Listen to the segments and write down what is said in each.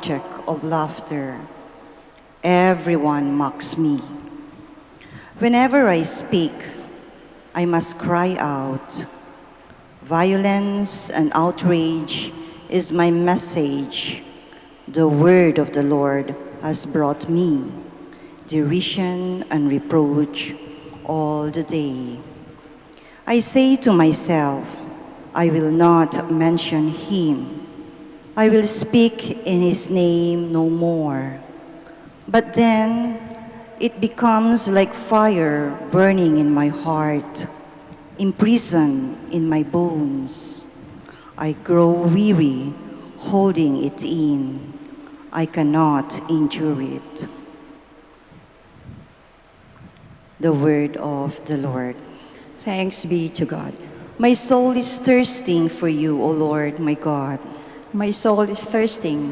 object of laughter. Everyone mocks me. Whenever I speak, I must cry out. Violence and outrage is my message. The word of the Lord has brought me derision and reproach all the day. I say to myself, I will not mention him. I will speak in his name no more. But then it becomes like fire burning in my heart, imprisoned in my bones. I grow weary holding it in. I cannot endure it. The word of the Lord. Thanks be to God. My soul is thirsting for you, O Lord, my God. My soul is thirsting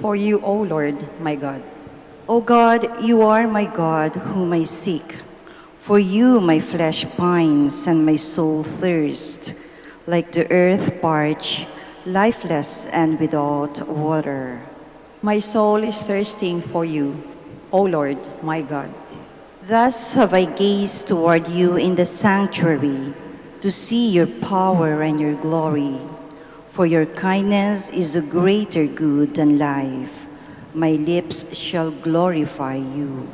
for you, O Lord, my God. O God, you are my God, whom I seek. For you my flesh pines and my soul thirsts, like the earth parched, lifeless and without water. My soul is thirsting for you, O Lord, my God. Thus have I gazed toward you in the sanctuary, to see your power and your glory. For your kindness is a greater good than life. My lips shall glorify you.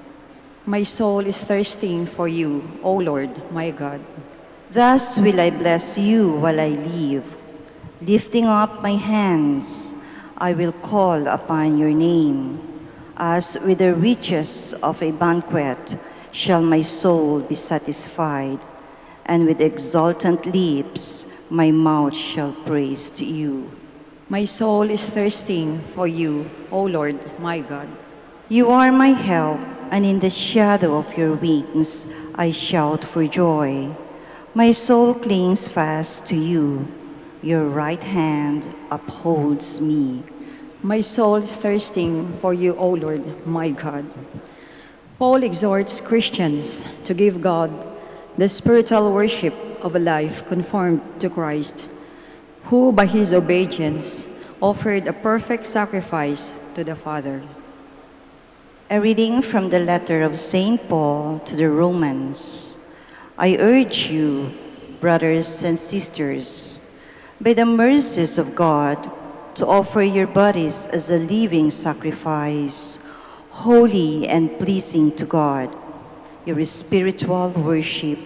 My soul is thirsting for you, O Lord, my God. Thus will I bless you while I live. Lifting up my hands, I will call upon your name. As with the riches of a banquet shall my soul be satisfied, and with exultant lips my mouth shall praise to you. My soul is thirsting for you, O Lord, my God. You are my help, and in the shadow of your wings I shout for joy. My soul clings fast to you. Your right hand upholds me. My soul is thirsting for you, O Lord, my God. Paul exhorts Christians to give God the spiritual worship of a life conformed to Christ, who by his obedience offered a perfect sacrifice to the Father. A reading from the letter of St. Paul to the Romans. I urge you, brothers and sisters, by the mercies of God, to offer your bodies as a living sacrifice, holy and pleasing to God, your spiritual worship.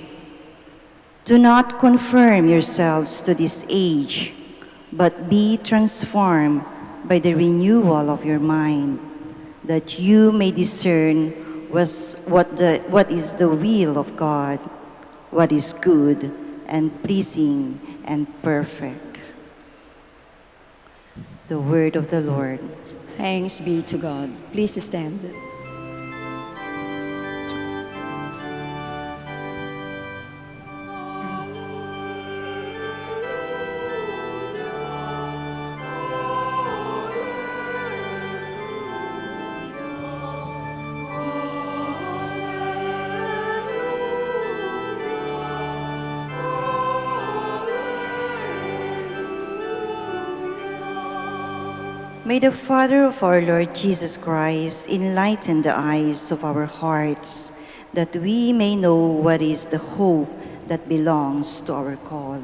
Do not conform yourselves to this age, but be transformed by the renewal of your mind, that you may discern what is the will of God, what is good and pleasing and perfect. The word of the Lord. Thanks be to God. Please stand. May the Father of our Lord Jesus Christ enlighten the eyes of our hearts, that we may know what is the hope that belongs to our call.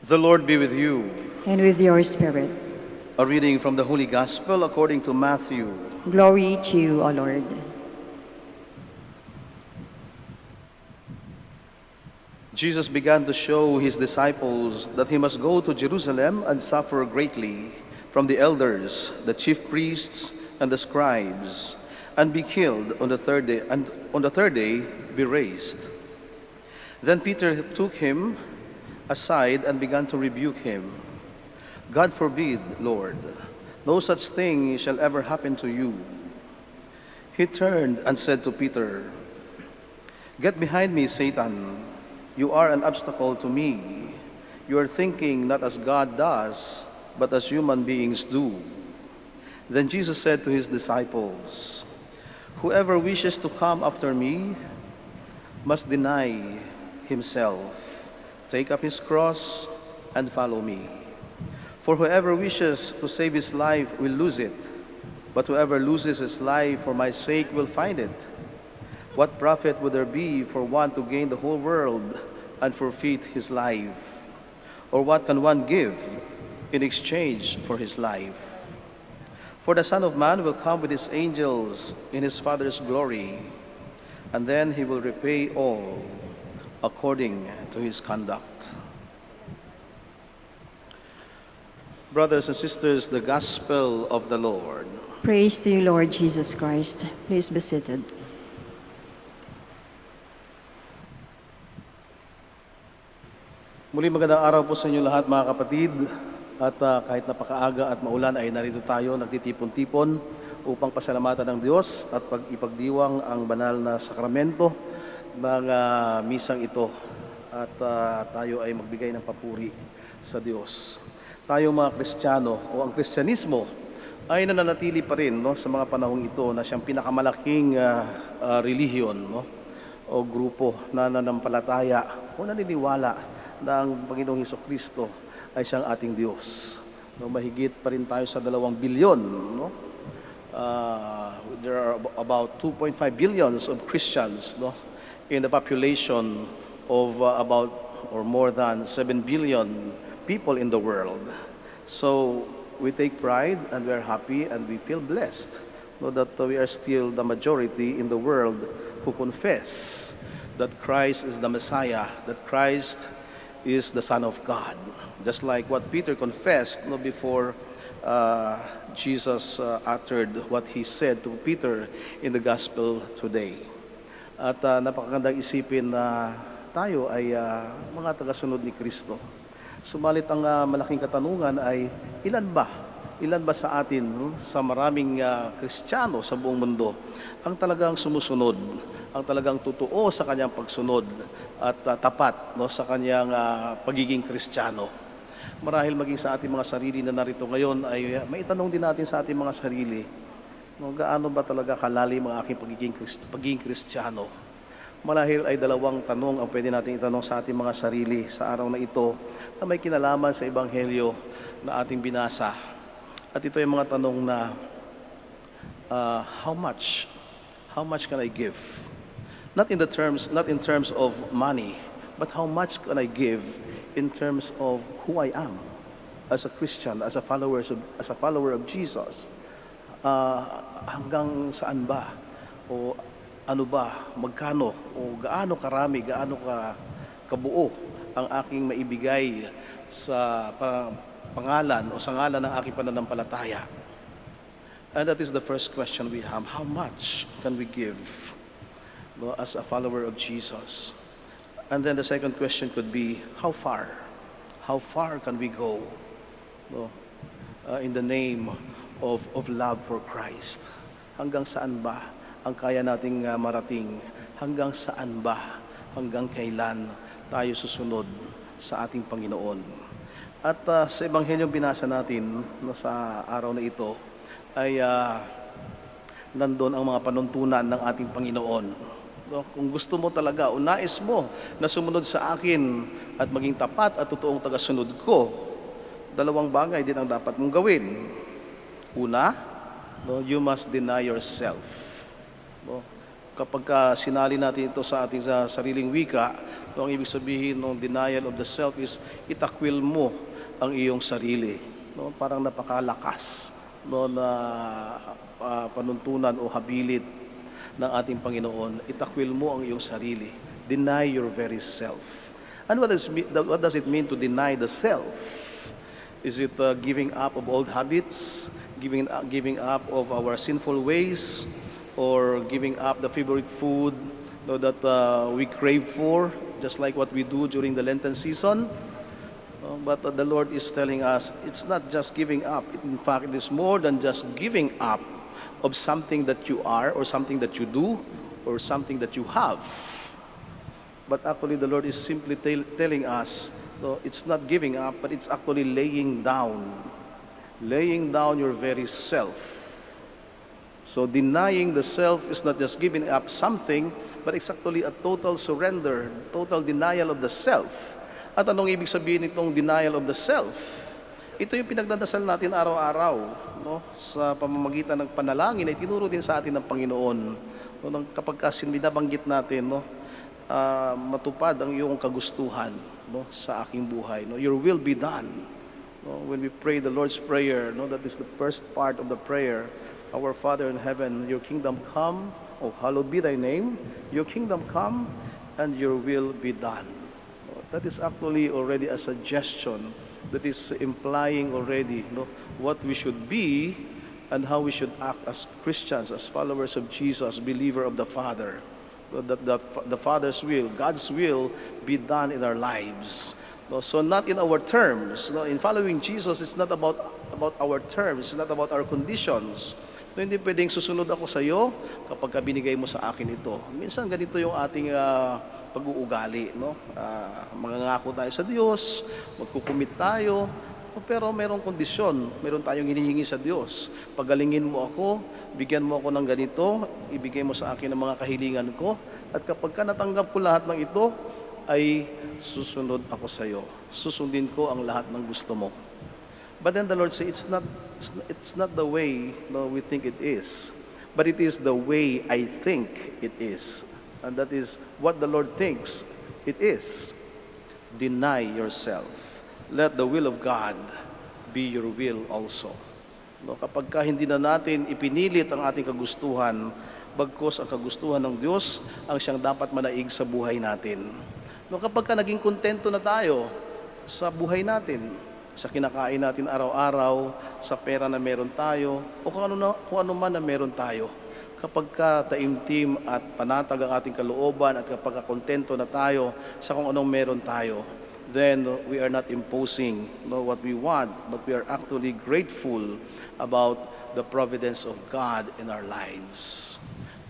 The Lord be with you. And with your spirit. A reading from the Holy Gospel according to Matthew. Glory to you, O Lord. Jesus began to show his disciples that he must go to Jerusalem and suffer greatly from the elders, the chief priests, and the scribes, and be killed on the third day, and on the third day be raised. Then Peter took him aside and began to rebuke him. God forbid, Lord, no such thing shall ever happen to you. He turned and said to Peter, "Get behind me, Satan. You are an obstacle to me. You are thinking not as God does, but as human beings do." Then Jesus said to his disciples, "Whoever wishes to come after me must deny himself, take up his cross, and follow me. For whoever wishes to save his life will lose it, but whoever loses his life for my sake will find it. What profit would there be for one to gain the whole world and forfeit his life? Or what can one give in exchange for his life? For the Son of Man will come with his angels in his Father's glory, and then he will repay all according to his conduct." Brothers and sisters, the Gospel of the Lord. Praise to you, Lord Jesus Christ. Please be seated. Muli magandang araw po sa inyo lahat mga kapatid. At kahit napakaaga at maulan ay narito tayo nagtitipon-tipon upang pasalamatan ng Diyos at ipagdiwang ang banal na sakramento ng misang ito. At tayo ay magbigay ng papuri sa Diyos. Tayo mga Kristiyano o ang Kristyanismo ay nananatili pa rin sa mga panahong ito na siyang pinakamalaking relihiyon o grupo na nanampalataya o naniniwala na ang Panginoong Hesukristo ay siyang ating Diyos. Mahigit pa rin tayo sa 2 bilyon. There are about 2.5 billions of Christians in the population of about or more than 7 billion people in the world. So we take pride and we are happy and we feel blessed that we are still the majority in the world who confess that Christ is the Messiah, that Christ is the Son of God. Just like what Peter confessed before Jesus uttered what he said to Peter in the Gospel today. At napakagandang isipin na tayo ay mga tagasunod ni Kristo. Sumalit ang malaking katanungan ay ilan ba sa atin, sa maraming Kristiyano sa buong mundo, ang talagang sumusunod, ang talagang totoo sa kanyang pagsunod at tapat sa kanyang pagiging Kristiyano. Marahil maging sa ating mga sarili na narito ngayon ay maitanong din natin sa ating mga sarili, gaano ba talaga kalalim ang aking pagiging Kristiyano? Marahil ay dalawang tanong ang pwede natin itanong sa ating mga sarili sa araw na ito na may kinalaman sa Ebanghelyo na ating binasa. At ito yung mga tanong na how much can I give? Not in terms of money, but how much can I give in terms of who I am as a Christian, as a follower of Jesus? Hanggang saan ba? O ano ba? Magkano? O gaano karami? Gaano kabuo ang aking maibigay sa pangalan o sa ngalan ng aking pananampalataya? And that is the first question we have. How much can we give as a follower of Jesus? And then the second question could be, how far? How far can we go in the name of love for Christ? Hanggang saan ba ang kaya nating marating? Hanggang saan ba? Hanggang kailan tayo susunod sa ating Panginoon? At sa Ebanghelyo binasa natin sa araw na ito ay nandun ang mga panuntunan ng ating Panginoon. Kung gusto mo talaga o nais mo na sumunod sa akin at maging tapat at totoong tagasunod ko, dalawang bagay din ang dapat mong gawin. Una, you must deny yourself. Kapag sinali natin ito sa ating sariling wika, ang ibig sabihin ng denial of the self is itakwil mo ang iyong sarili. Parang napakalakas na panuntunan o habilit ng ating Panginoon. Itakwil mo ang iyong sarili. Deny your very self. And what does it mean to deny the self? Is it giving up of old habits, giving up of our sinful ways, or giving up the favorite food that we crave for, just like what we do during the Lenten season? But the Lord is telling us, it's not just giving up. In fact, it is more than just giving up of something that you are, or something that you do, or something that you have. But actually, the Lord is simply telling us, no, it's not giving up, but it's actually laying down your very self. So denying the self is not just giving up something, but it's actually a total surrender, total denial of the self. At anong ibig sabihin nitong denial of the self? Ito yung pinagdadasal natin araw-araw, no? Sa pamamagitan ng panalangin ay tinuro din sa atin ng Panginoon. No? Kapag kasi binabanggit natin, no, matupad ang iyong kagustuhan, no, sa aking buhay. No? Your will be done. No? When we pray the Lord's Prayer, no, that is the first part of the prayer. Our Father in heaven, your kingdom come, oh, hallowed be thy name, your kingdom come, and your will be done. That is actually already a suggestion that is implying already, no, what we should be and how we should act as Christians, as followers of Jesus, believer of the Father. That the Father's will, God's will, be done in our lives. No, so not in our terms. No, in following Jesus, it's not about our terms, it's not about our conditions. No, hindi pwedeng susunod ako sa iyo kapag binigay mo sa akin ito. Minsan ganito yung ating pag-uugali, no? Mangangako tayo sa Diyos, magkukumit tayo, pero merong kondisyon, meron tayong hinihingi sa Diyos. Pagalingin mo ako, bigyan mo ako ng ganito, ibigay mo sa akin ang mga kahilingan ko, at kapag natanggap ko lahat ng ito, ay susunod ako sa iyo. Susundin ko ang lahat ng gusto mo. But then the Lord says, it's not the way, no, we think it is, but it is the way I think it is. And that is what the Lord thinks it is. Deny yourself. Let the will of God be your will also. No, kapag hindi na natin ipinilit ang ating kagustuhan, bagkus ang kagustuhan ng Diyos ang siyang dapat manaig sa buhay natin. No, kapag naging kontento na tayo sa buhay natin, sa kinakain natin araw-araw, sa pera na meron tayo, o kung ano man na meron tayo. Kapag taimtim at panatag ang ating kalooban, at kapag kontento na tayo sa kung anong meron tayo, then we are not imposing, no, what we want, but we are actually grateful about the providence of God in our lives.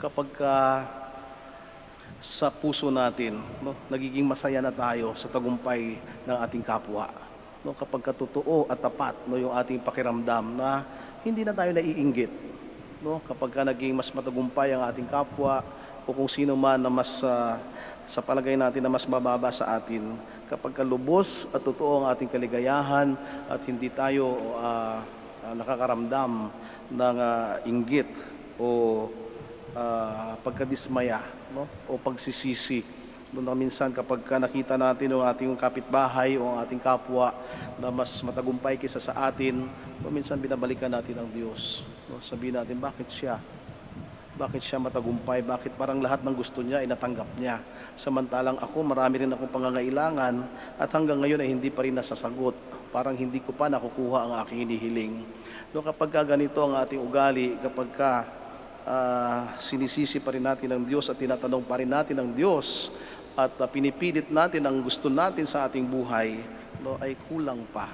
Kapag sa puso natin, no, nagiging masaya na tayo sa tagumpay ng ating kapwa. No, kapag totoo at tapat, no, yung ating pakiramdam na hindi na tayo naiinggit. No, kapag naging mas matagumpay ang ating kapwa o kung sino man na mas sa palagay natin na mas mababa sa atin, kapag lubos at totoo ang ating kaligayahan at hindi tayo nakakaramdam ng inggit o pagkadismaya, no, o pagsisisi. Doon na minsan kapag nakita natin yung ating kapitbahay o ang ating kapwa na mas matagumpay kaysa sa atin, minsan binabalikan natin ang Diyos. No? Sabihin natin, bakit siya? Bakit siya matagumpay? Bakit parang lahat ng gusto niya ay natanggap niya? Samantalang ako, marami rin akong pangangailangan at hanggang ngayon ay hindi pa rin nasasagot. Parang hindi ko pa nakukuha ang aking hinihiling. No, kapag ganito ang ating ugali, kapag sinisisi pa rin natin ang Diyos at tinatanong pa rin natin ang Diyos, at pinipilit natin ang gusto natin sa ating buhay, no, ay kulang pa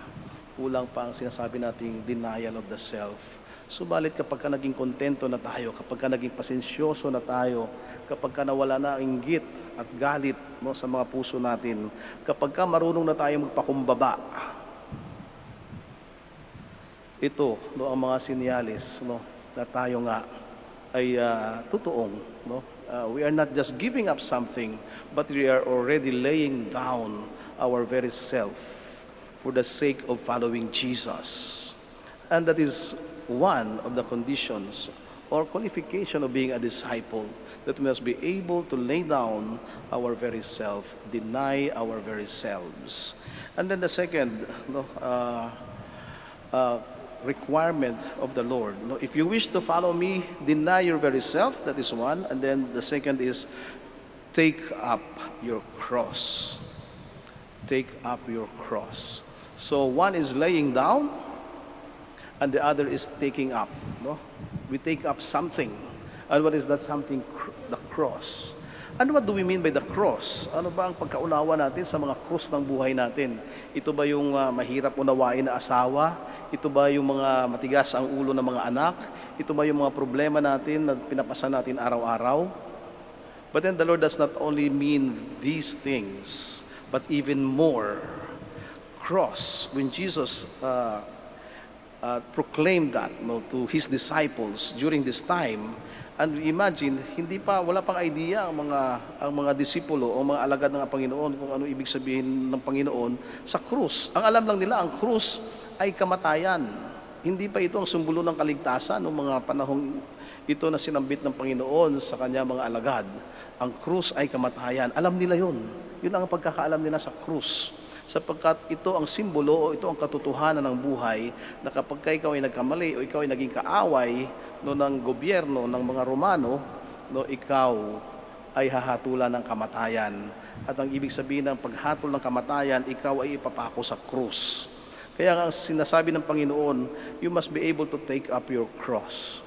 ang sinasabi nating denial of the self. Subalit kapag naging kontento na tayo, kapag naging pasensyoso na tayo, kapag nawala na ang inggit at galit, no, sa mga puso natin, kapag marunong na tayo magpakumbaba, ito, no, ang mga sinyalis, no, na tayo nga ay totoong, no? We are not just giving up something, but we are already laying down our very self for the sake of following Jesus. And that is one of the conditions or qualification of being a disciple, that we must be able to lay down our very self, deny our very selves. And then the second, no, requirement of the Lord. No, if you wish to follow me, deny your very self, that is one. And then the second is take up your cross. Take up your cross. So one is laying down and the other is taking up. No? We take up something. And what is that something? The cross. And what do we mean by the cross? Ano ba ang pagkaunawa natin sa mga cross ng buhay natin? Ito ba yung mahirap unawain na asawa? Ito ba yung mga matigas ang ulo ng mga anak? Ito ba yung mga problema natin na pinapasan natin araw-araw? But then the Lord does not only mean these things, but even more. Cross, when Jesus proclaimed that to his disciples during this time, and imagine, wala pang idea ang mga disipulo o mga alagad ng Panginoon kung ano ibig sabihin ng Panginoon sa krus. Ang alam lang nila, ang krus ay kamatayan. Hindi pa ito ang sumbulo ng kaligtasan noong mga panahong ito na sinambit ng Panginoon sa kanya mga alagad. Ang krus ay kamatayan. Alam nila yun. Yun ang pagkakaalam nila sa krus. Sapagkat ito ang simbolo o ito ang katotohanan ng buhay na kapag ikaw ay nagkamali o ikaw ay naging kaaway ng gobyerno ng mga Romano, ikaw ay hahatulan ng kamatayan. At ang ibig sabihin ng paghatol ng kamatayan, ikaw ay ipapako sa krus. Kaya ang sinasabi ng Panginoon, you must be able to take up your cross.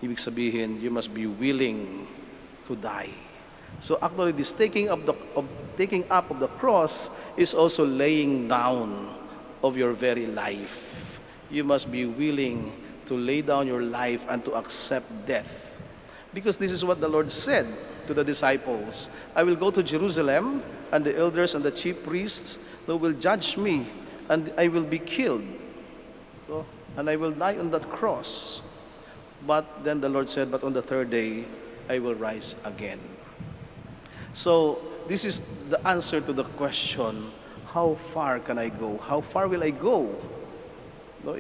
Ibig sabihin, you must be willing to die. So actually, this taking up of the cross is also laying down of your very life. You must be willing to lay down your life and to accept death. Because this is what the Lord said to the disciples. I will go to Jerusalem, and the elders and the chief priests will judge me, and I will be killed. And I will die on that cross. But then the Lord said, but on the third day, I will rise again. So, this is the answer to the question, how far can I go? How far will I go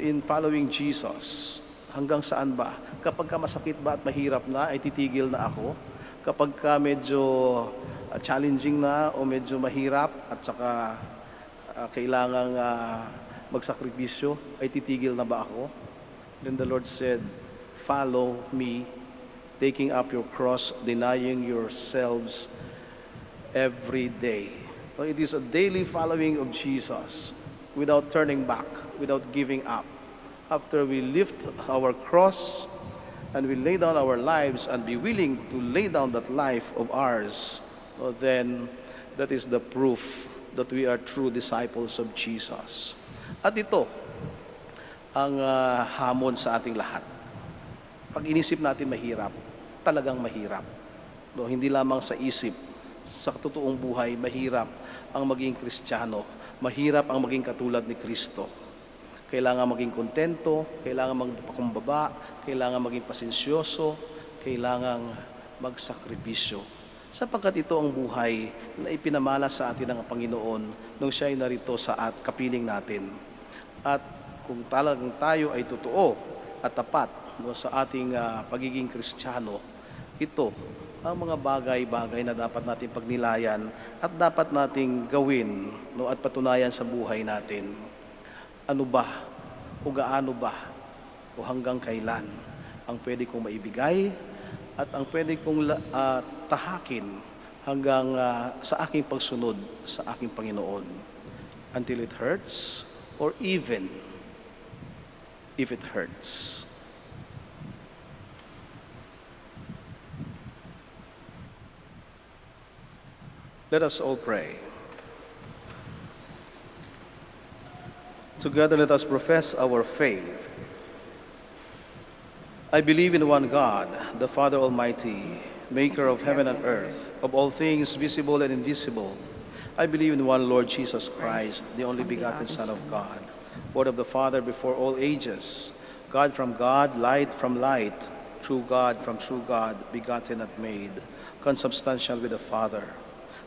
in following Jesus? Hanggang saan ba? Kapag ka masakit ba at mahirap na, ay titigil na ako? Kapag ka medyo challenging na o medyo mahirap at saka kailangang magsakripisyo, ay titigil na ba ako? Then the Lord said, follow me, taking up your cross, denying yourselves every day. So it is a daily following of Jesus without turning back, without giving up. After we lift our cross and we lay down our lives and be willing to lay down that life of ours, then that is the proof that we are true disciples of Jesus. At ito ang hamon sa ating lahat. Pag inisip natin mahirap, talagang mahirap. Hindi lamang sa isip, sa totoong buhay, mahirap ang maging Kristiyano. Mahirap ang maging katulad ni Kristo. Kailangan maging kontento, kailangan magpakumbaba, kailangan maging pasensyoso, kailangan magsakripisyo. Sapagkat ito ang buhay na ipinamala sa atin ng Panginoon nung siya ay narito sa kapiling natin. At kung talagang tayo ay totoo at tapat sa ating pagiging Kristiyano, ito ang mga bagay-bagay na dapat natin pagnilayan at dapat nating gawin at patunayan sa buhay natin. Ano ba o gaano ba o hanggang kailan ang pwede kong maibigay at ang pwede kong tahakin hanggang sa aking pagsunod sa aking Panginoon. Until it hurts or even if it hurts. Let us all pray. Together let us profess our faith. I believe in one God, the Father Almighty, maker of heaven and earth, of all things visible and invisible. I believe in one Lord Jesus Christ, the only begotten Son of God, born of the Father before all ages, God from God, light from light, true God from true God, begotten and made, consubstantial with the Father.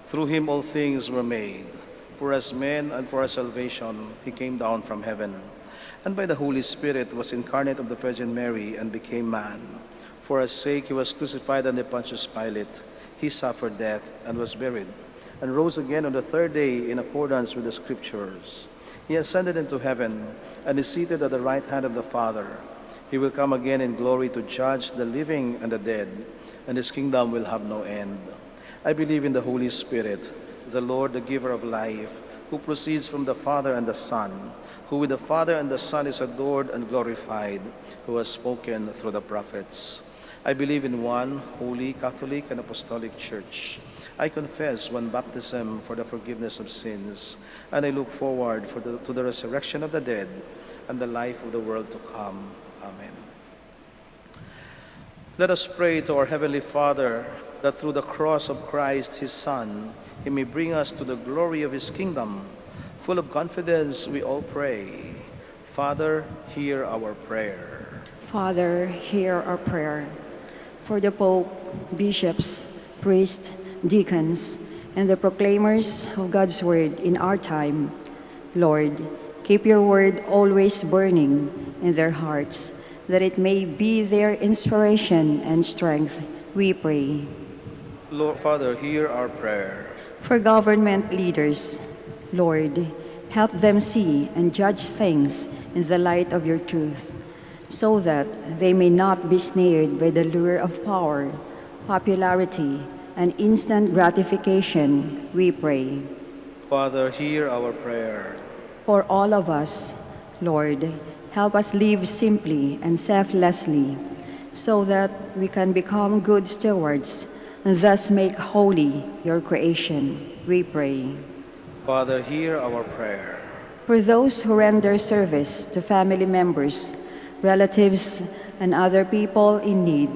Through him all things were made. For us men and for our salvation, he came down from heaven. And by the Holy Spirit was incarnate of the Virgin Mary and became man. For our sake he was crucified under Pontius Pilate. He suffered death and was buried, and rose again on the third day in accordance with the Scriptures. He ascended into heaven and is seated at the right hand of the Father. He will come again in glory to judge the living and the dead, and his kingdom will have no end. I believe in the Holy Spirit, the Lord, the giver of life, who proceeds from the Father and the Son, who with the Father and the Son is adored and glorified, who has spoken through the prophets. I believe in one holy, Catholic, and Apostolic Church. I confess one baptism for the forgiveness of sins, and I look forward to the resurrection of the dead and the life of the world to come. Amen. Let us pray to our Heavenly Father that through the cross of Christ, His Son, He may bring us to the glory of His kingdom. Full of confidence, we all pray. Father, hear our prayer. Father, hear our prayer. For the Pope, bishops, priests, deacons, and the proclaimers of God's word in our time, Lord, keep your word always burning in their hearts, that it may be their inspiration and strength, we pray. Lord, Father, hear our prayer. For government leaders, Lord, help them see and judge things in the light of your truth, so that they may not be snared by the lure of power, popularity, and instant gratification, we pray. Father, hear our prayer. For all of us, Lord, help us live simply and selflessly, so that we can become good stewards and thus make holy your creation, we pray. Father, hear our prayer. For those who render service to family members, relatives, and other people in need,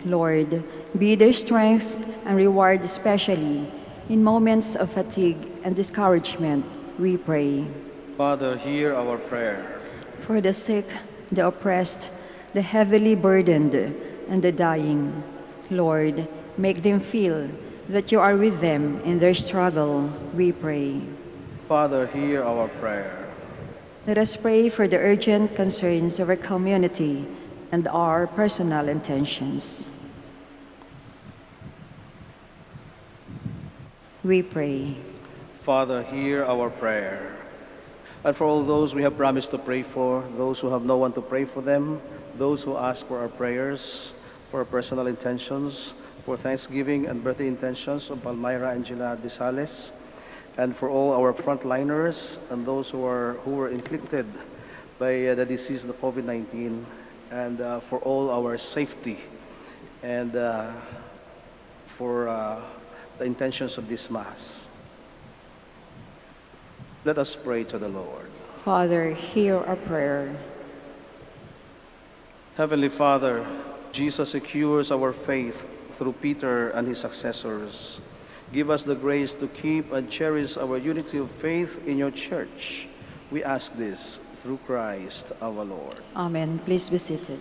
Lord, be their strength and reward especially in moments of fatigue and discouragement, we pray. Father, hear our prayer. For the sick, the oppressed, the heavily burdened, and the dying, Lord, make them feel that you are with them in their struggle, we pray. Father, hear our prayer. Let us pray for the urgent concerns of our community and our personal intentions. We pray. Father, hear our prayer. And for all those we have promised to pray for, those who have no one to pray for them, those who ask for our prayers, for our personal intentions, for Thanksgiving and birthday intentions of Palmyra Angela Disales, and for all our frontliners and those who were inflicted by the disease, the COVID-19, and for all our safety, and for the intentions of this Mass. Let us pray to the Lord. Father, hear our prayer. Heavenly Father, Jesus secures our faith through Peter and his successors. Give us the grace to keep and cherish our unity of faith in your church. We ask this through Christ our Lord. Amen. Please be seated.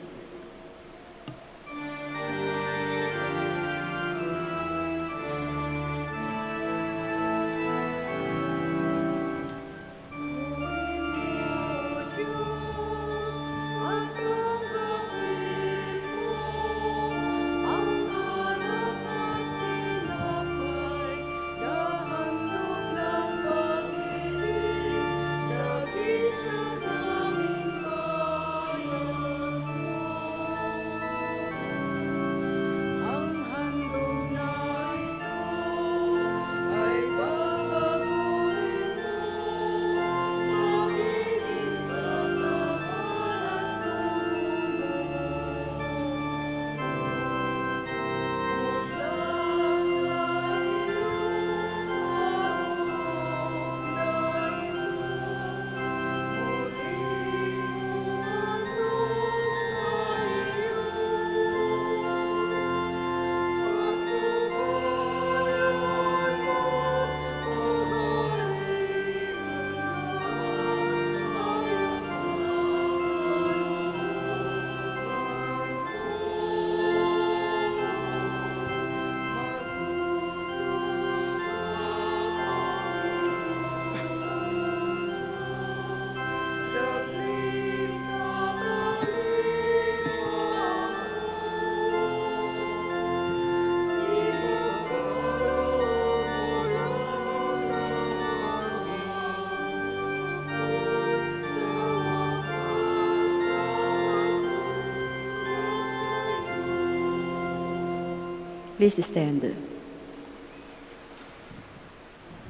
Please stand.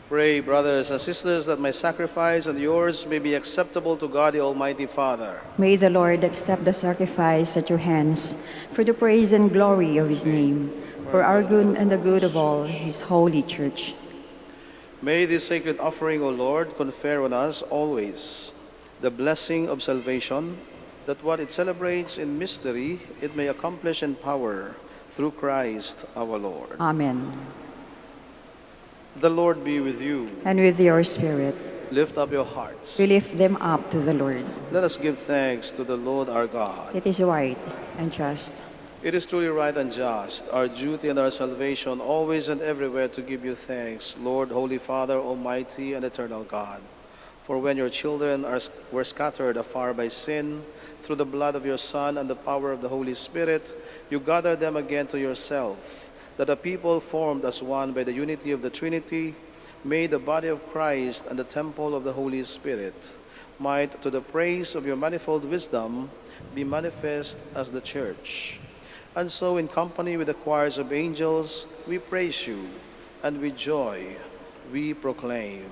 Pray, brothers and sisters, that my sacrifice and yours may be acceptable to God the Almighty Father. May the Lord accept the sacrifice at your hands for the praise and glory of his name, for our good and the good of all his holy church. May this sacred offering, O Lord, confer on us always the blessing of salvation, that what it celebrates in mystery, it may accomplish in power through Christ our Lord. Amen. The Lord be with you. And with your spirit, Lift up your hearts. we lift them up to the Lord. Let us give thanks to the Lord our God. It is right and just. It is truly right and just, our duty and our salvation, always and everywhere to give you thanks, Lord, Holy Father, Almighty and Eternal God. For when your children were scattered afar by sin, through the blood of your Son and the power of the Holy Spirit, you gathered them again to yourself, that a people formed as one by the unity of the Trinity, made the body of Christ and the temple of the Holy Spirit, might, to the praise of your manifold wisdom, be manifest as the Church. And so, in company with the choirs of angels, we praise you, and with joy we proclaim.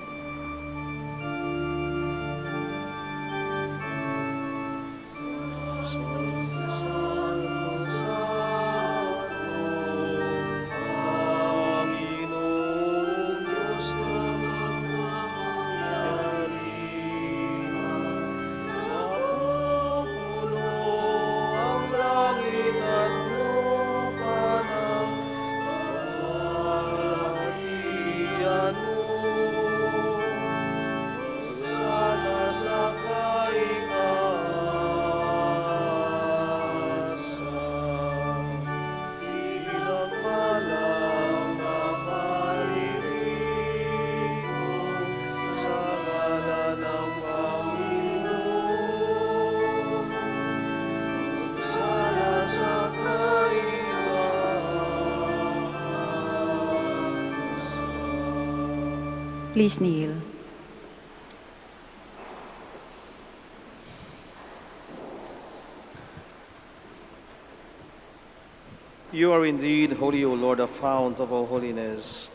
Please kneel. You are indeed holy, O Lord, the fount of all holiness.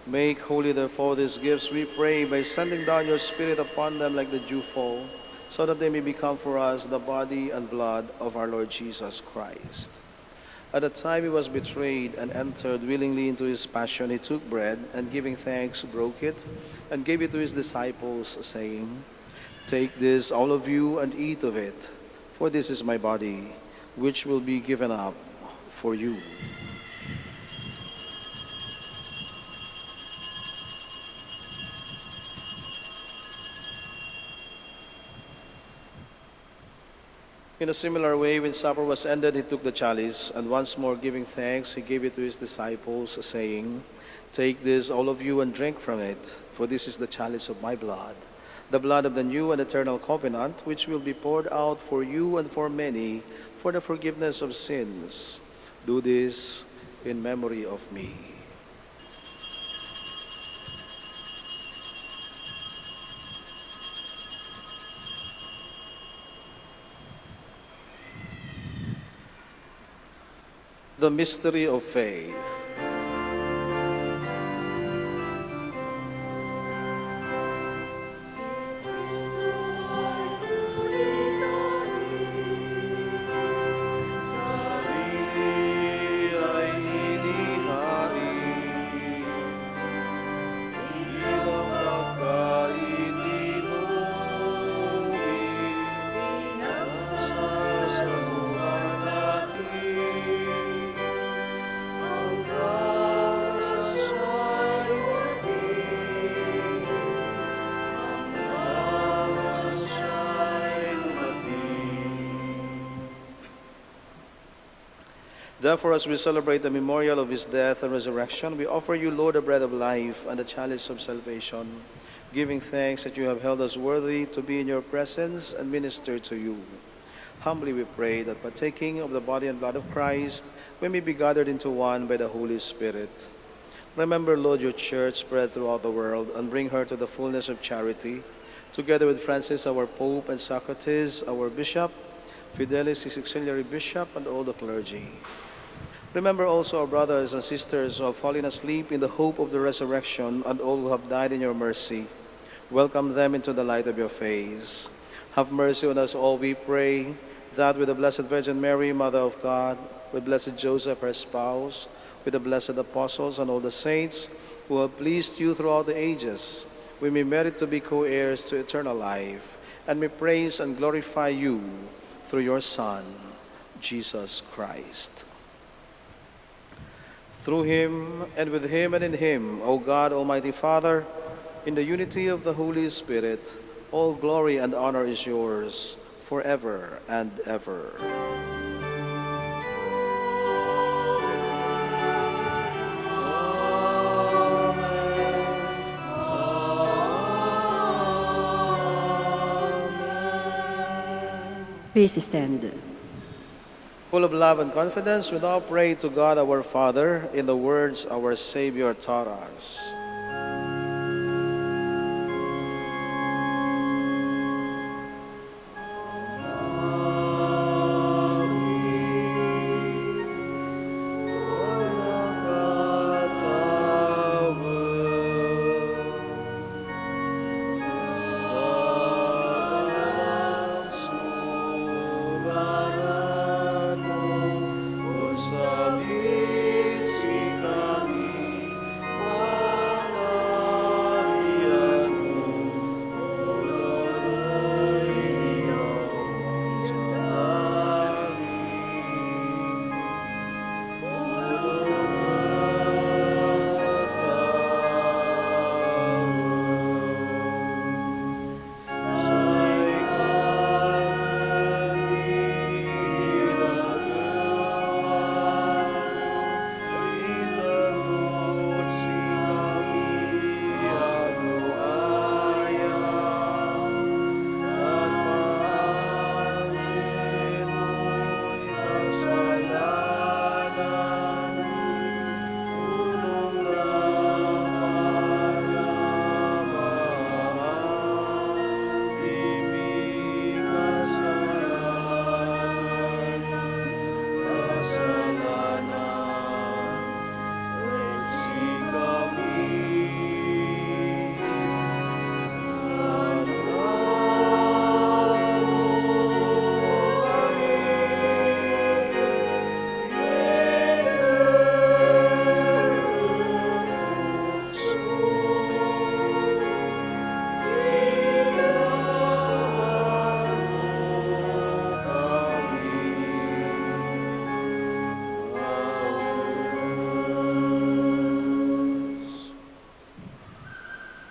Make holy, therefore, these gifts, we pray, by sending down your Spirit upon them like the dewfall, so that they may become for us the body and blood of our Lord Jesus Christ. At the time he was betrayed and entered willingly into his passion, he took bread, and giving thanks, broke it, and gave it to his disciples, saying, "Take this, all of you, and eat of it, for this is my body, which will be given up for you." In a similar way, when supper was ended, he took the chalice, and once more giving thanks, he gave it to his disciples, saying, "Take this, all of you, and drink from it, for this is the chalice of my blood, the blood of the new and eternal covenant, which will be poured out for you and for many for the forgiveness of sins. Do this in memory of me." The mystery of faith. Therefore, as we celebrate the memorial of his death and resurrection, we offer you, Lord, the bread of life and the chalice of salvation, giving thanks that you have held us worthy to be in your presence and minister to you. Humbly we pray that, partaking of the body and blood of Christ, we may be gathered into one by the Holy Spirit. Remember, Lord, your church spread throughout the world, and bring her to the fullness of charity, together with Francis, our Pope, and Socrates, our Bishop, Fidelis, his auxiliary bishop, and all the clergy. Remember also our brothers and sisters who have fallen asleep in the hope of the resurrection, and all who have died in your mercy. Welcome them into the light of your face. Have mercy on us all, we pray, that with the Blessed Virgin Mary, Mother of God, with Blessed Joseph, her spouse, with the blessed apostles and all the saints who have pleased you throughout the ages, we may merit to be co-heirs to eternal life, and may praise and glorify you through your Son, Jesus Christ. Through him, and with him, and in him, O God, Almighty Father, in the unity of the Holy Spirit, all glory and honor is yours, forever and ever. Please stand. Full of love and confidence, we now pray to God our Father in the words our Savior taught us.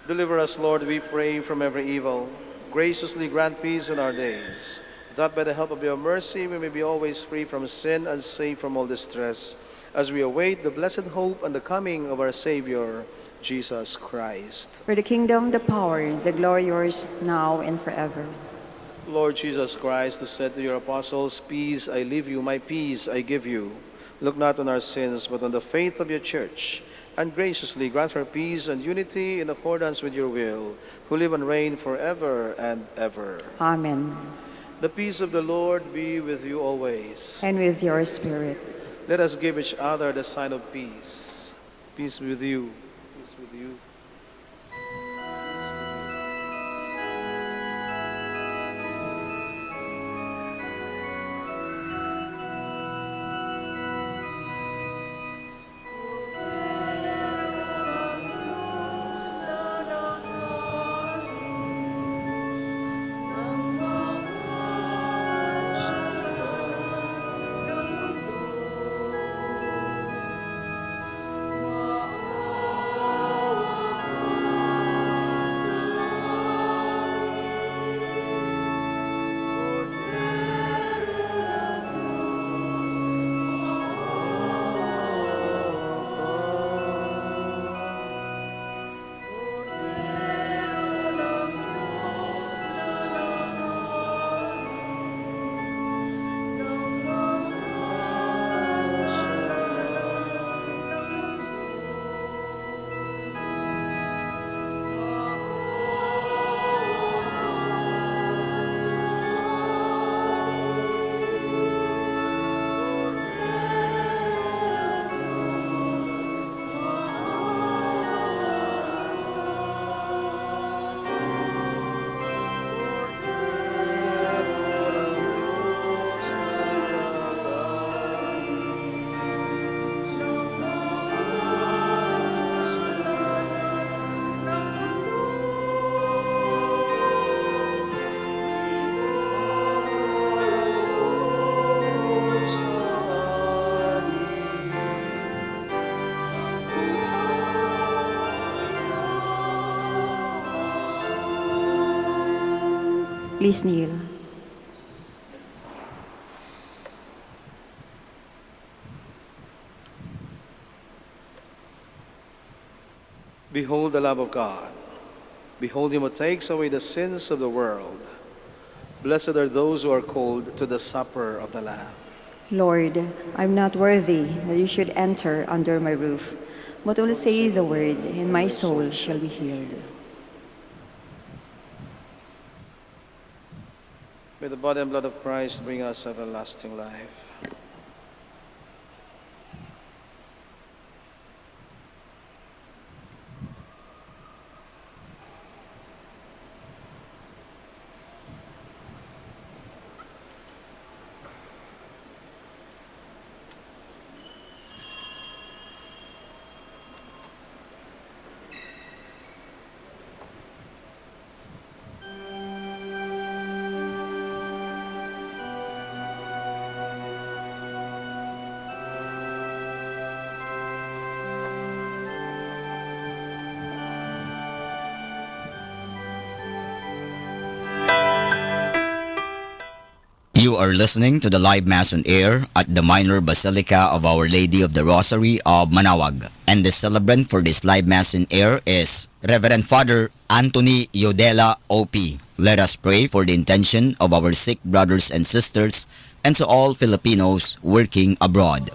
Deliver us, Lord, we pray, from every evil. Graciously grant peace in our days, that by the help of your mercy we may be always free from sin and safe from all distress, as we await the blessed hope and the coming of our Savior, Jesus Christ. For the kingdom, the power, the glory yours now and forever. Lord Jesus Christ, who said to your apostles, "Peace I leave you, my peace I give you," look not on our sins, but on the faith of your church, and graciously grant her peace and unity in accordance with your will, who live and reign forever and ever. Amen. The peace of the Lord be with you always. And with your spirit. Let us give each other the sign of peace. Peace with you. Peace with you. Please kneel. Behold the Lamb of God. Behold him who takes away the sins of the world. Blessed are those who are called to the supper of the Lamb. Lord, I'm not worthy that you should enter under my roof, but only say the word, and my soul shall be healed. May the body and blood of Christ bring us everlasting life. You are listening to the live Mass on air at the Minor Basilica of Our Lady of the Rosary of Manaoag. And the celebrant for this live Mass on air is Reverend Father Anthony Yodela OP. Let us pray for the intention of our sick brothers and sisters and to all Filipinos working abroad.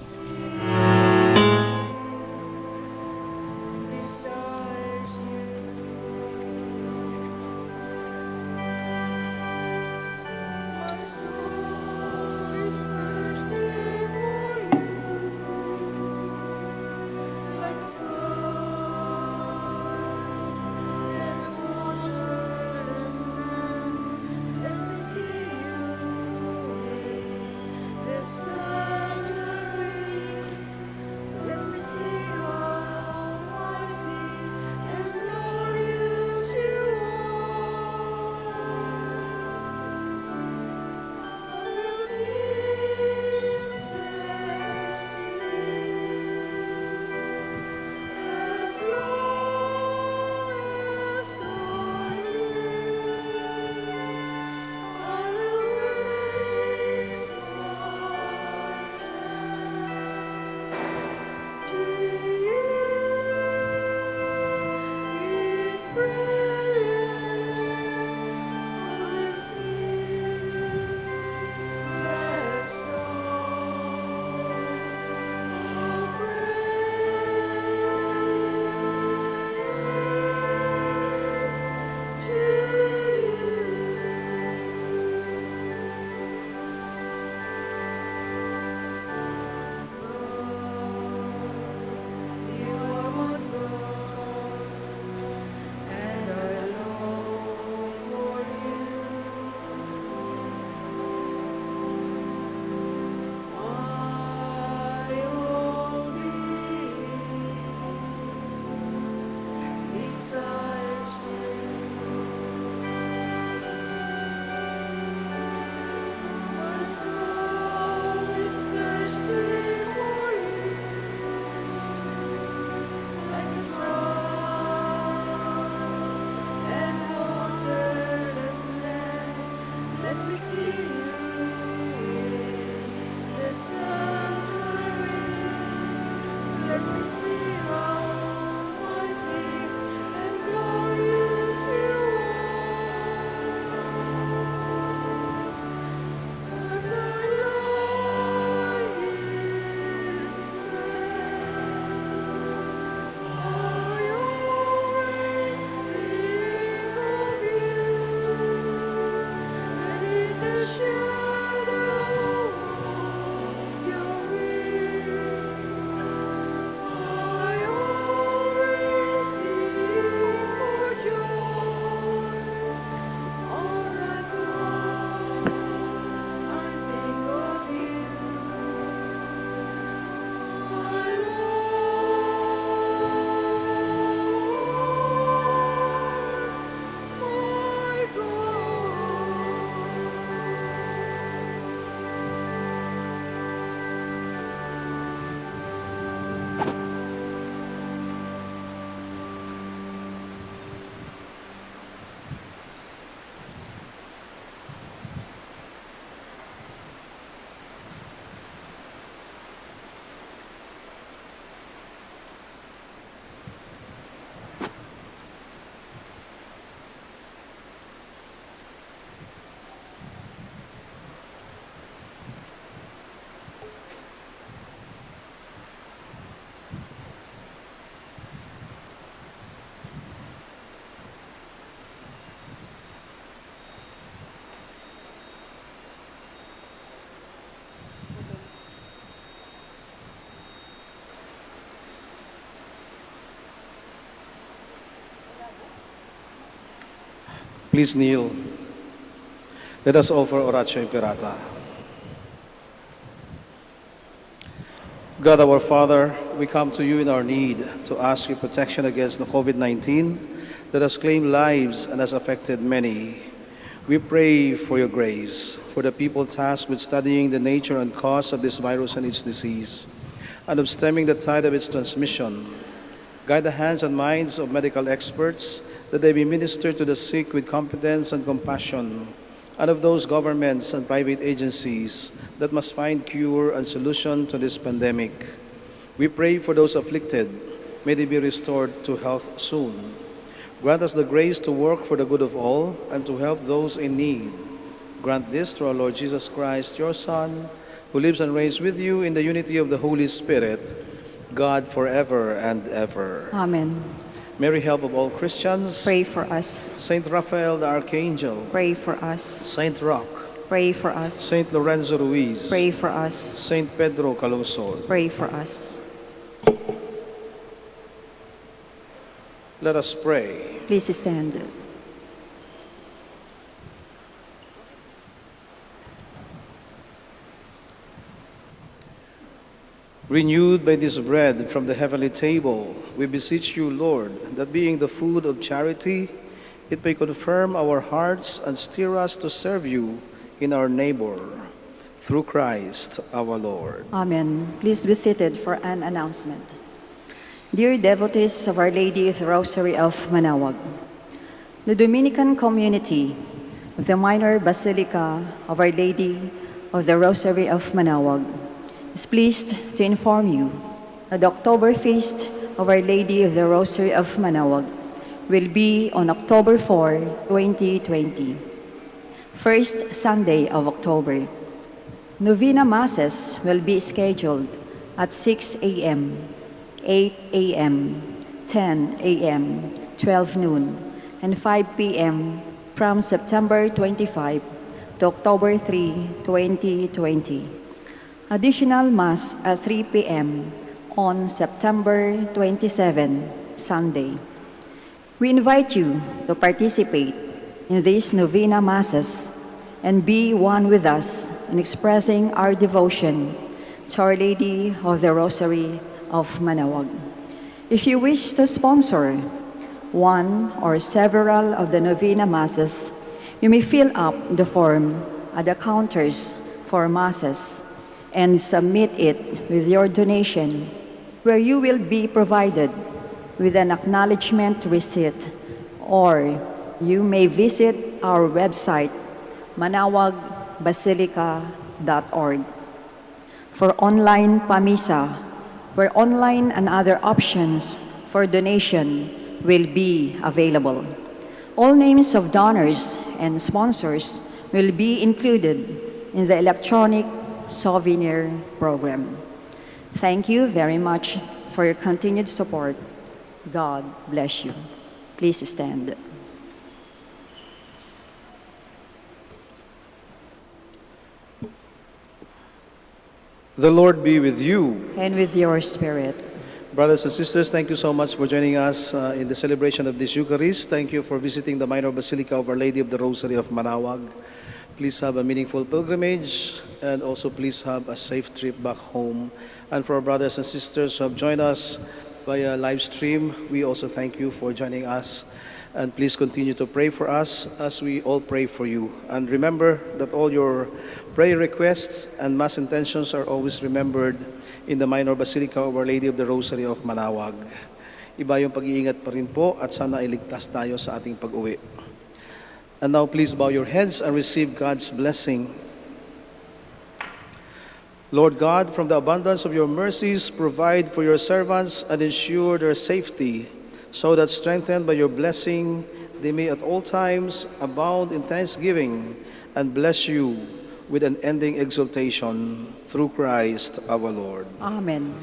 The Please kneel. Let us offer Oratio Imperata. God our Father, we come to you in our need to ask your protection against the COVID-19 that has claimed lives and has affected many. We pray for your grace, for the people tasked with studying the nature and cause of this virus and its disease, and of stemming the tide of its transmission. Guide the hands and minds of medical experts that they may minister to the sick with competence and compassion, and of those governments and private agencies that must find cure and solution to this pandemic. We pray for those afflicted. May they be restored to health soon. Grant us the grace to work for the good of all and to help those in need. Grant this through our Lord Jesus Christ, your Son, who lives and reigns with you in the unity of the Holy Spirit, God forever and ever. Amen. Mary, help of all Christians. Pray for us. Saint Raphael the Archangel. Pray for us. Saint Roch. Pray for us. Saint Lorenzo Ruiz. Pray for us. Saint Pedro Calungsod. Pray for us. Let us pray. Please stand. Renewed by this bread from the heavenly table, we beseech you, Lord, that being the food of charity, it may confirm our hearts and steer us to serve you in our neighbor. Through Christ our Lord. Amen. Please be seated for an announcement. Dear devotees of Our Lady of the Rosary of Manaoag, the Dominican community of the Minor Basilica of Our Lady of the Rosary of Manaoag is pleased to inform you that the October Feast of Our Lady of the Rosary of Manaoag will be on October 4, 2020, first Sunday of October. Novena Masses will be scheduled at 6 a.m., 8 a.m., 10 a.m., 12 noon, and 5 p.m. from September 25 to October 3, 2020. Additional Mass at 3 p.m. on September 27, Sunday. We invite you to participate in these Novena Masses and be one with us in expressing our devotion to Our Lady of the Rosary of Manaoag. If you wish to sponsor one or several of the Novena Masses, you may fill up the form at the counters for Masses and submit it with your donation, where you will be provided with an acknowledgement receipt, or you may visit our website, manaoagbasilica.org, for online pamisa, where online and other options for donation will be available. All names of donors and sponsors will be included in the electronic souvenir program. Thank you very much for your continued support. God bless you. Please stand. The Lord be with you. And with your spirit. Brothers and sisters, thank you so much for joining us in the celebration of this Eucharist. Thank you for visiting the Minor Basilica of Our Lady of the Rosary of Manaoag. Please have a meaningful pilgrimage, and also please have a safe trip back home. And for our brothers and sisters who have joined us via live stream, we also thank you for joining us. And please continue to pray for us as we all pray for you. And remember that all your prayer requests and mass intentions are always remembered in the Minor Basilica of Our Lady of the Rosary of Manaoag. Iba yung pag-iingat pa rin po at sana iligtas tayo sa ating pag-uwi. And now please bow your heads and receive God's blessing. Lord God, from the abundance of your mercies, provide for your servants and ensure their safety, so that strengthened by your blessing, they may at all times abound in thanksgiving and bless you with unending exultation through Christ our Lord. Amen.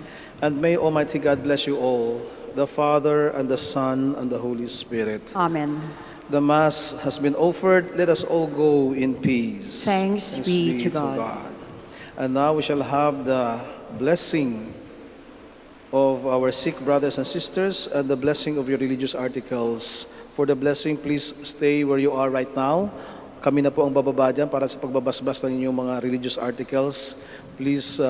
And may Almighty God bless you all, the Father and the Son and the Holy Spirit. Amen. The Mass has been offered. Let us all go in peace. Thanks be to God. And now we shall have the blessing of our sick brothers and sisters and the blessing of your religious articles. For the blessing, please stay where you are right now. Kami na po ang bababa dyan para sa pagbabasbas ng inyong mga religious articles. Please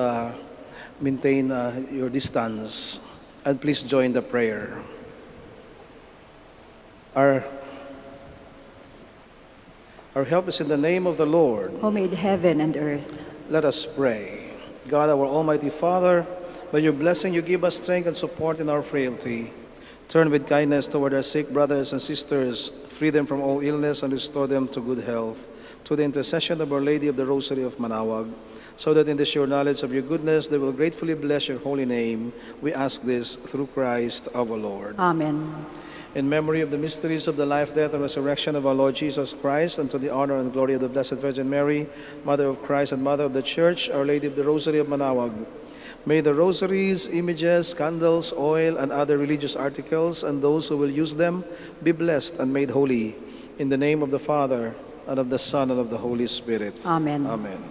maintain your distance and please join the prayer. Our help is in the name of the Lord. Who made heaven and earth. Let us pray. God, our Almighty Father, by your blessing you give us strength and support in our frailty. Turn with kindness toward our sick brothers and sisters, free them from all illness and restore them to good health. To the intercession of Our Lady of the Rosary of Manaoag, so that in the sure knowledge of your goodness they will gratefully bless your holy name. We ask this through Christ our Lord. Amen. In memory of the mysteries of the life, death, and resurrection of our Lord Jesus Christ, and to the honor and glory of the Blessed Virgin Mary, Mother of Christ and Mother of the Church, Our Lady of the Rosary of Manaoag, may the rosaries, images, candles, oil, and other religious articles, and those who will use them, be blessed and made holy. In the name of the Father, and of the Son, and of the Holy Spirit. Amen. Amen.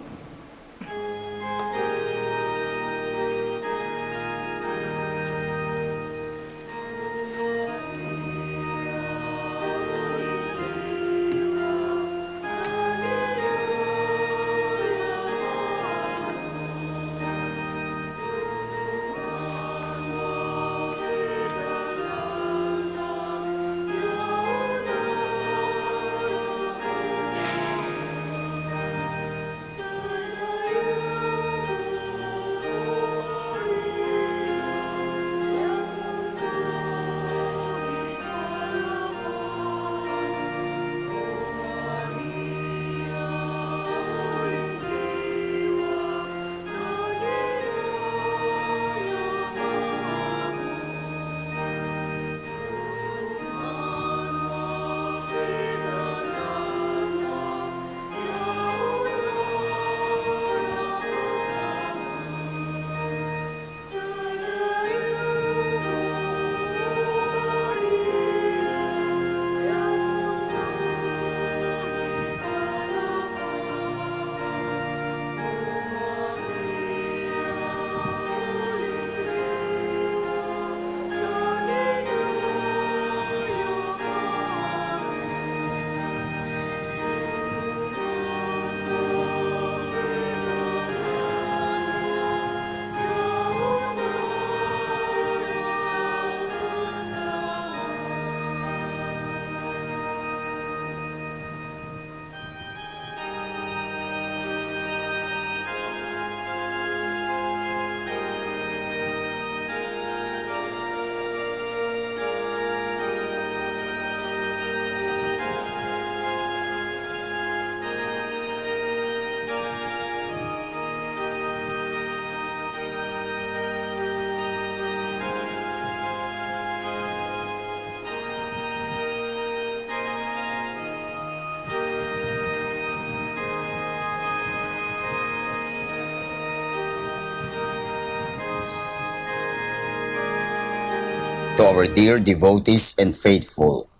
To our dear devotees and faithful,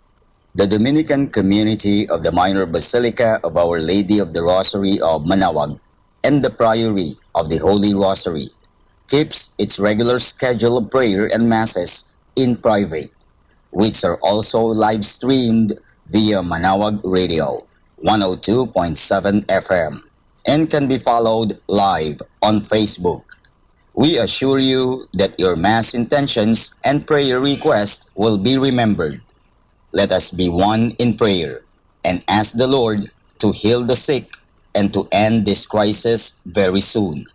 the Dominican community of the Minor Basilica of Our Lady of the Rosary of Manaoag and the Priory of the Holy Rosary keeps its regular schedule of prayer and masses in private, which are also live streamed via Manaoag Radio 102.7 FM and can be followed live on Facebook. We assure you that your Mass intentions and prayer requests will be remembered. Let us be one in prayer and ask the Lord to heal the sick and to end this crisis very soon.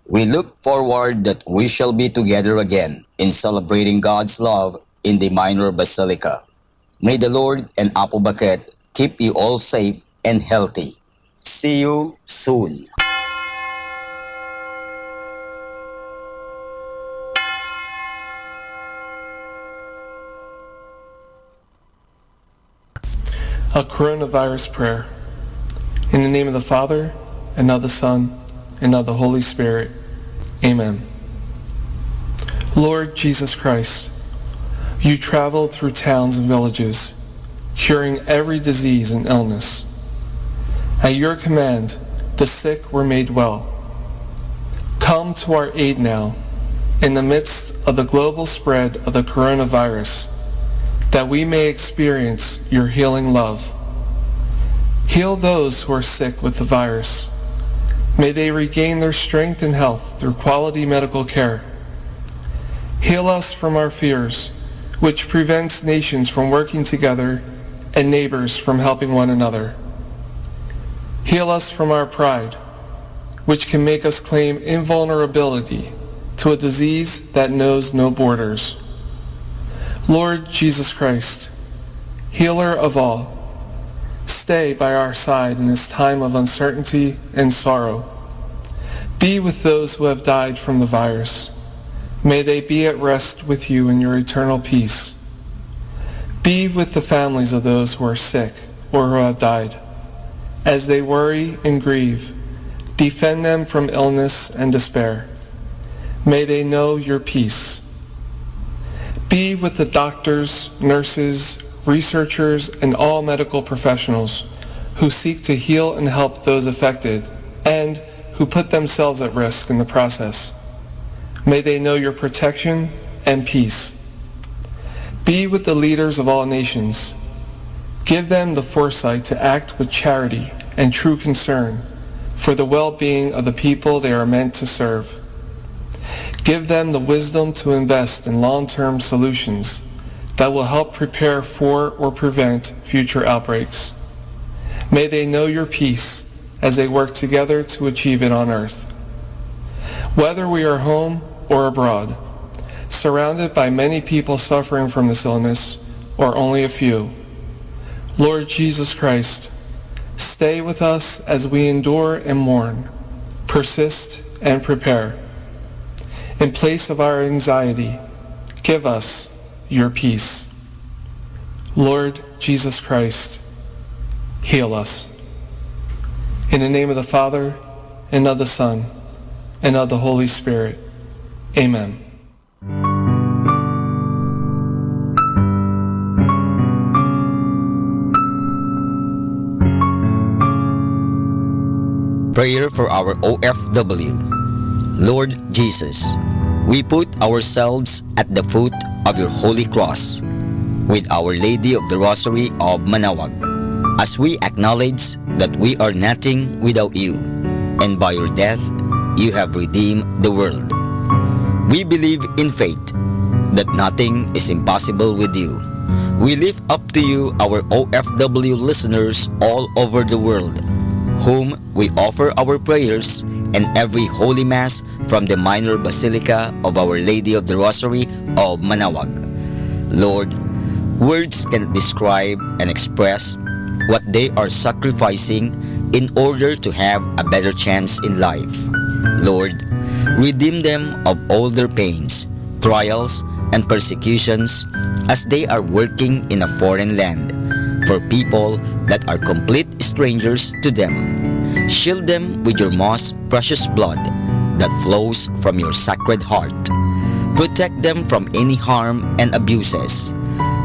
We look forward that we shall be together again in celebrating God's love in the Minor Basilica. May the Lord and Apo Baket keep you all safe and healthy. See you soon. A coronavirus prayer. In the name of the Father, and of the Son, and of the Holy Spirit. Amen. Lord Jesus Christ, you traveled through towns and villages, curing every disease and illness. At your command, the sick were made well. Come to our aid now, in the midst of the global spread of the coronavirus, that we may experience your healing love. Heal those who are sick with the virus. May they regain their strength and health through quality medical care. Heal us from our fears, which prevents nations from working together and neighbors from helping one another. Heal us from our pride, which can make us claim invulnerability to a disease that knows no borders. Lord Jesus Christ, healer of all, stay by our side in this time of uncertainty and sorrow. Be with those who have died from the virus. May they be at rest with you in your eternal peace. Be with the families of those who are sick or who have died. As they worry and grieve, defend them from illness and despair. May they know your peace. Be with the doctors, nurses, researchers, and all medical professionals who seek to heal and help those affected and who put themselves at risk in the process. May they know your protection and peace. Be with the leaders of all nations. Give them the foresight to act with charity and true concern for the well-being of the people they are meant to serve. Give them the wisdom to invest in long-term solutions that will help prepare for or prevent future outbreaks. May they know your peace as they work together to achieve it on earth. Whether we are home or abroad, surrounded by many people suffering from this illness or only a few, Lord Jesus Christ, stay with us as we endure and mourn, persist and prepare. In place of our anxiety, give us your peace. Lord Jesus Christ, heal us. In the name of the Father, and of the Son, and of the Holy Spirit. Amen. Prayer for our OFW. Lord Jesus, we put ourselves at the foot of your holy cross with Our Lady of the Rosary of Manaoag, as we acknowledge that we are nothing without you, and by your death you have redeemed the world. We believe in faith that nothing is impossible with you. We lift up to you our OFW listeners all over the world, whom we offer our prayers and every Holy Mass from the Minor Basilica of Our Lady of the Rosary of Manaoag. Lord, words cannot describe and express what they are sacrificing in order to have a better chance in life. Lord, redeem them of all their pains, trials, and persecutions as they are working in a foreign land for people that are complete strangers to them. Shield them with your most precious blood that flows from your sacred heart. Protect them from any harm and abuses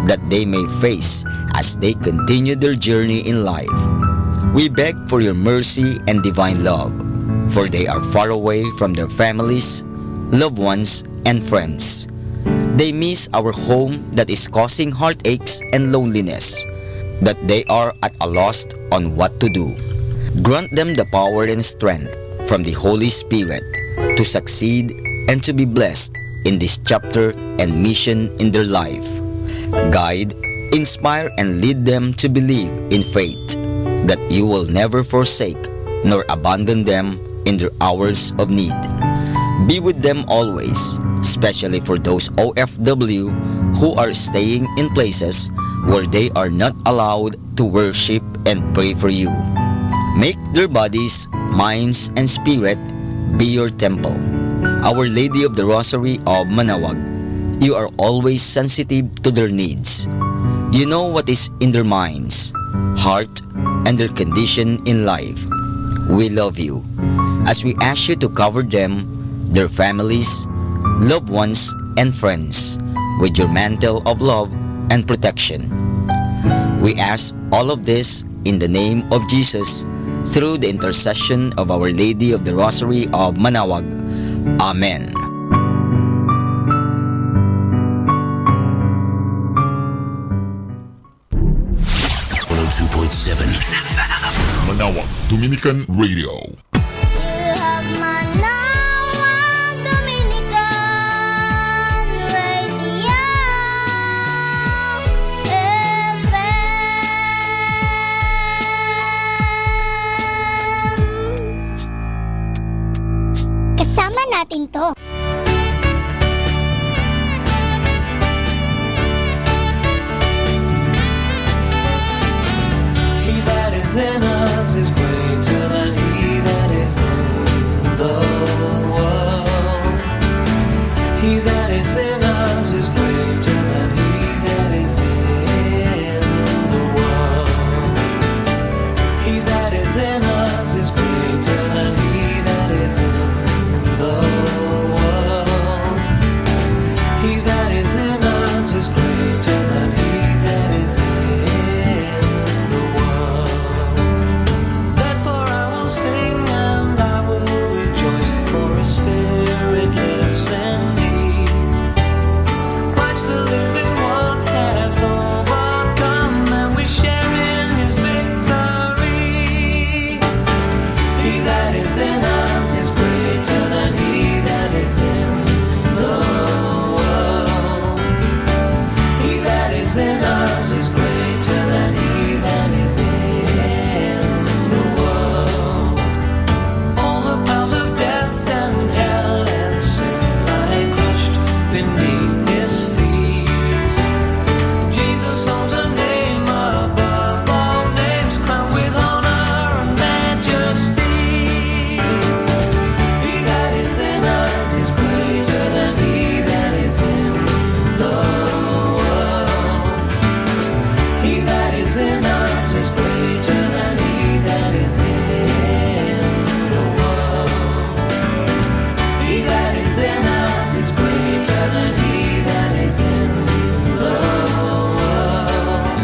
that they may face as they continue their journey in life. We beg for your mercy and divine love, for they are far away from their families, loved ones, and friends. They miss our home that is causing heartaches and loneliness, that they are at a loss on what to do. Grant them the power and strength from the Holy Spirit to succeed and to be blessed in this chapter and mission in their life. Guide, inspire, and lead them to believe in faith that you will never forsake nor abandon them in their hours of need. Be with them always, especially for those OFW who are staying in places where they are not allowed to worship and pray for you. Make their bodies, minds, and spirit be your temple. Our Lady of the Rosary of Manaoag, you are always sensitive to their needs. You know what is in their minds, heart, and their condition in life. We love you as we ask you to cover them, their families, loved ones, and friends with your mantle of love and protection. We ask all of this in the name of Jesus, through the intercession of Our Lady of the Rosary of Manaoag. Amen. Manaoag, Dominican Radio. You have Manaoag, Dominican Radio FM. Kasama natin to. In us is greater than he that is in the world. He that is in us is greater than he that is in the world. He that is in us is greater than he that is in the world. He that is in us is greater than he that is in the world. Spirit lives in me. Christ the living one has overcome, and we share in his victory. He that is in us is greater than he that is in the world. He that is in us is greater than he that is in the world. All the powers of death and hell and sin lie crushed beneath his feet. Jesus owns a name above all names, crowned with honor and majesty. He that is in us is greater than he that is in the world. He that is in us is greater than he that is in the world. He that is in us is greater than he that is in the world.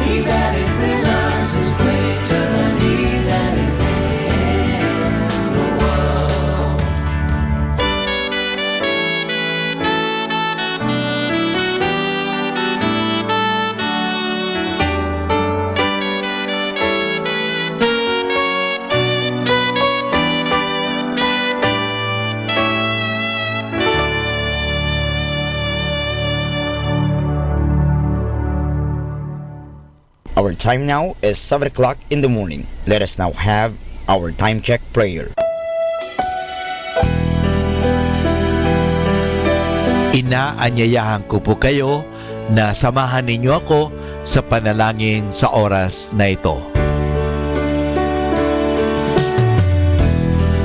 He that is in us is greater than he that is in the world. Our time now is 7 o'clock in the morning. Let us now have our time check prayer. Inaanyayahan ko po kayo na samahan ninyo ako sa panalangin sa oras na ito.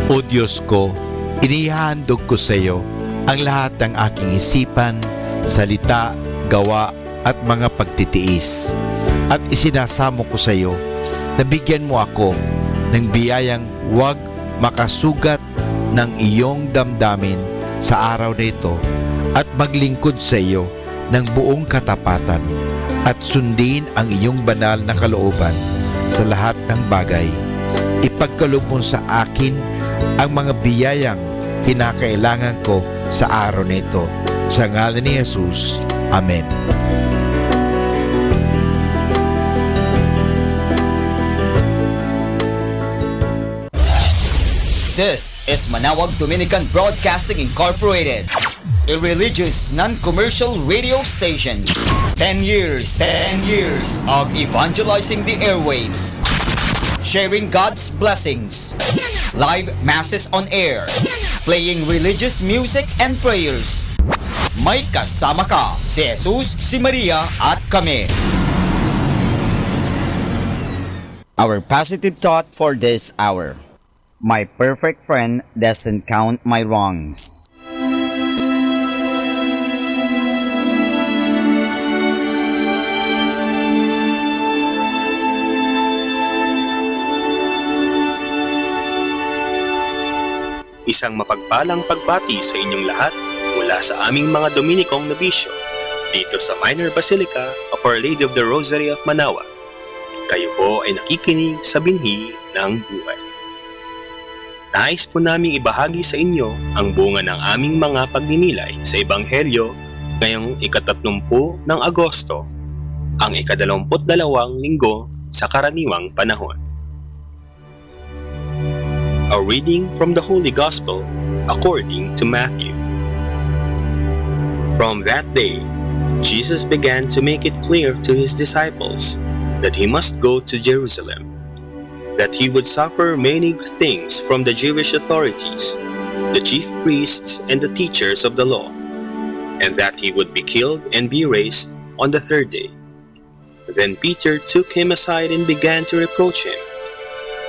O Diyos ko, inihahandog ko sa iyo ang lahat ng aking isipan, salita, gawa at mga pagtitiis. At isinasamo ko sa iyo na bigyan mo ako ng biyayang huwag makasugat ng iyong damdamin sa araw na ito at maglingkod sa iyo ng buong katapatan at sundin ang iyong banal na kalooban sa lahat ng bagay. Ipagkaloob mo sa akin ang mga biyayang kinakailangan ko sa araw na ito. Sa ngalan ni Jesus. Amen. This is Manaoag Dominican Broadcasting Incorporated, a religious, non-commercial radio station. 10 years of evangelizing the airwaves, sharing God's blessings, live masses on air, playing religious music and prayers. May kasama ka, si Jesus, si Maria at kami. Our positive thought for this hour. My perfect friend doesn't count my wrongs. Isang mapagpalang pagbati sa inyong lahat mula sa aming mga Dominikong nobisyo dito sa Minor Basilica of Our Lady of the Rosary of Manaoag. Kayo po ay nakikinig sa binhi ng buhay. Nais po naming ibahagi sa inyo ang bunga ng aming mga pagninilay sa Ebanghelyo ngayong ika-30 ng Agosto, ang ika-22 linggo sa karaniwang panahon. A reading from the Holy Gospel according to Matthew. From that day, Jesus began to make it clear to his disciples that he must go to Jerusalem, that he would suffer many things from the Jewish authorities, the chief priests, and the teachers of the law, and that he would be killed and be raised on the third day. Then Peter took him aside and began to reproach him.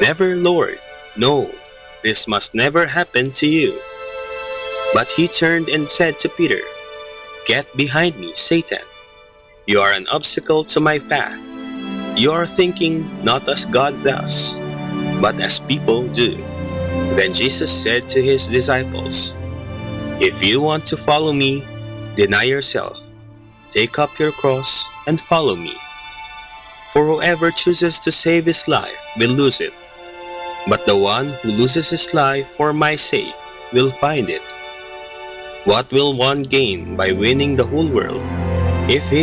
"Never, Lord, no, this must never happen to you." But he turned and said to Peter, "Get behind me, Satan. You are an obstacle to my path. You are thinking not as God does, but as people do." Then Jesus said to his disciples, "If you want to follow me, deny yourself, take up your cross, and follow me. For whoever chooses to save his life will lose it, but the one who loses his life for my sake will find it. What will one gain by winning the whole world if he